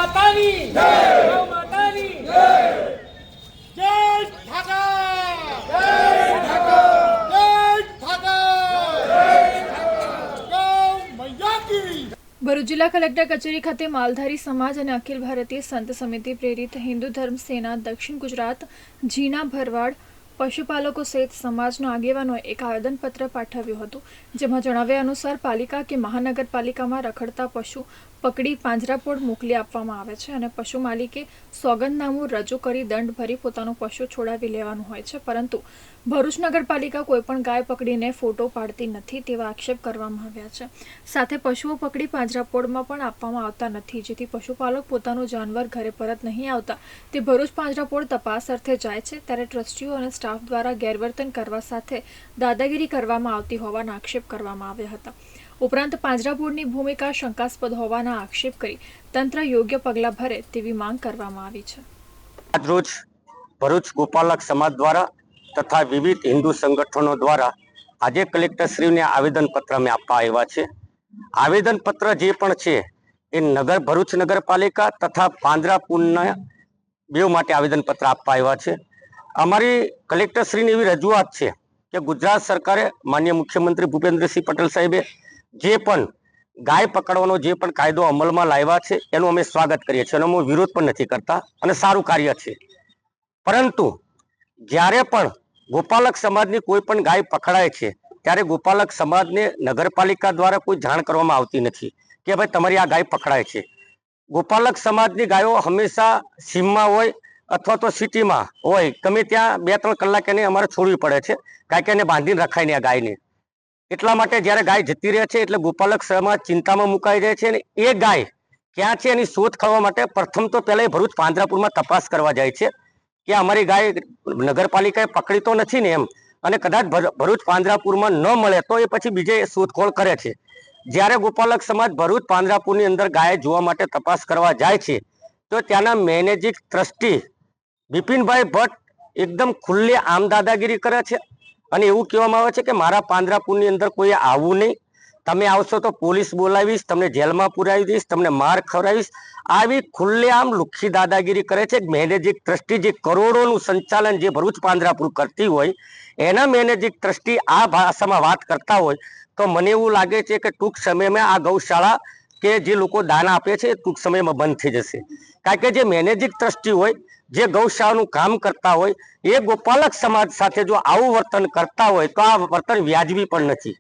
માતાની જય, ગૌ માતાની જય, જય ઠાકર, જય ઠાકર, જય ઠાકર, જય ઠાકર, ગૌ મૈયા કી। ભરૂચ જિલ્લા કલેક્ટર કચેરી ખાતે માલધારી સમાજ અને અખિલ ભારતીય સંત સમિતિ પ્રેરિત હિન્દુ ધર્મ સેના દક્ષિણ ગુજરાત જીના ભરવાડ પશુપાલકો સહિત સમાજના આગેવાનોએ એક આવેદનપત્ર પાઠવ્યું હતું, જેમાં જણાવ્યા અનુસાર પાલિકા કે મહાનગરપાલિકામાં રખડતા પશુ પકડી પાંજરાપોળ મોકલી આપવામાં આવે છે અને પશુ માલિકે સોગંદનામું રજૂ કરી દંડ ભરી પોતાનું પશુ છોડાવી લેવાનું હોય છે, પરંતુ ભરૂચ નગરપાલિકા કોઈપણ ગાય પકડીને ફોટો પાડતી નથી તેવા આક્ષેપ કરવામાં આવ્યા છે। સાથે પશુઓ પકડી પાંજરાપોળમાં પણ આપવામાં આવતા નથી, જેથી પશુપાલક પોતાનું જાનવર ઘરે પરત નહીં આવતા તે ભરૂચ પાંજરાપોળ તપાસ અર્થે જાય છે, ત્યારે ટ્રસ્ટીઓ અને સ્ટાફ દ્વારા ગેરવર્તન કરવા સાથે દાદાગીરી કરવામાં આવતી હોવાના આક્ષેપ કરવામાં આવ્યા હતા। ઉપરાંત પાંજરાપોળની ભૂમિકા શંકાસ્પદ હોવાના આક્ષેપ કરી તંત્ર યોગ્ય પગલાં ભરે તેવી માંગ કરવામાં આવી છે। આજરોજ ભરૂચ ગોપાલક સમાજ દ્વારા તથા વિવિધ હિન્દુ સંગઠનો દ્વારા આજે કલેક્ટરશ્રીને આવેદનપત્ર અમે આપવા આવ્યા છે। આવેદનપત્ર જે પણ છે એ ભરૂચ નગરપાલિકા તથા પાંજરાપોળના બેઉ માટે આવેદનપત્ર આપવા આવ્યા છે। અમારી કલેક્ટરશ્રીની એવી રજૂઆત છે કે ગુજરાત સરકારે માનનીય મુખ્યમંત્રી ભૂપેન્દ્રસિંહ પટેલ સાહેબે જે પણ ગાય પકડવાનો જે પણ કાયદો અમલમાં લાવ્યા છે એનું અમે સ્વાગત કરીએ છીએ અને અમે વિરોધ પણ નથી કરતા અને સારું કાર્ય છે, પરંતુ જ્યારે પણ ગોપાલક સમાજની કોઈ પણ ગાય પકડાય છે ત્યારે ગોપાલક સમાજને નગરપાલિકા દ્વારા કોઈ જાણ કરવામાં આવતી નથી કે ભાઈ તમારી આ ગાય પકડાય છે। ગોપાલક સમાજની ગાયો હંમેશા સીમમાં હોય અથવા તો સિટીમાં હોય, ગમે ત્યાં 2-3 કલાક એને અમારે છોડવી પડે છે, કારણ કે એને બાંધીને રખાય નહીં આ ગાયને। એટલા માટે જ્યારે ગાય જતી રહે છે એટલે ગોપાલક સમાજ ચિંતામાં મુકાઈ જાય છે અને એ ગાય ક્યાં છે એની શોધ કરવા માટે પ્રથમ તો પહેલા એ ભરૂચ પાંજરાપોળમાં તપાસ કરવા જાય છે કે અમારી ગાય નગરપાલિકાએ પકડી તો નથી ને એમ, અને કદાચ ભરૂચ પાંજરાપોળમાં ન મળે તો એ પછી બીજે શોધખોળ કરે છે। જ્યારે ગોપાલક સમાજ ભરૂચ પાંજરાપોળની અંદર ગાય જોવા માટે તપાસ કરવા જાય છે તો ત્યાંના મેનેજિંગ ટ્રસ્ટી બિપિનભાઈ ભટ્ટ એકદમ ખુલ્લે આમ દાદાગીરી કરે છે અને એવું કહેવામાં આવે છે કે મારા પાંજરાપોળની અંદર કોઈ આવવું નહીં, તમે આવશો તો પોલીસ બોલાવીશ, તમને જેલમાં પુરાવી દઈશ, તમને માર ખવડાવીશ, આવી ખુલ્લે આમ લુખ્ખી દાદાગીરી કરે છે। મેનેજિંગ ટ્રસ્ટી જે કરોડોનું સંચાલન જે ભરૂચ પાંજરાપોળ કરતી હોય એના મેનેજિંગ ટ્રસ્ટી આ ભાષામાં વાત કરતા હોય તો મને એવું લાગે છે કે ટૂંક સમયમાં આ ગૌશાળા કે જે લોકો દાન આપે છે એ ટૂંક સમયમાં બંધ થઈ જશે, કારણ કે જે મેનેજિંગ ટ્રસ્ટી હોય જે ગૌશાળાનું કામ કરતા હોય એ ગોપાલક સમાજ સાથે જો આવું વર્તન કરતા હોય તો આ વર્તન વ્યાજબી પણ નથી।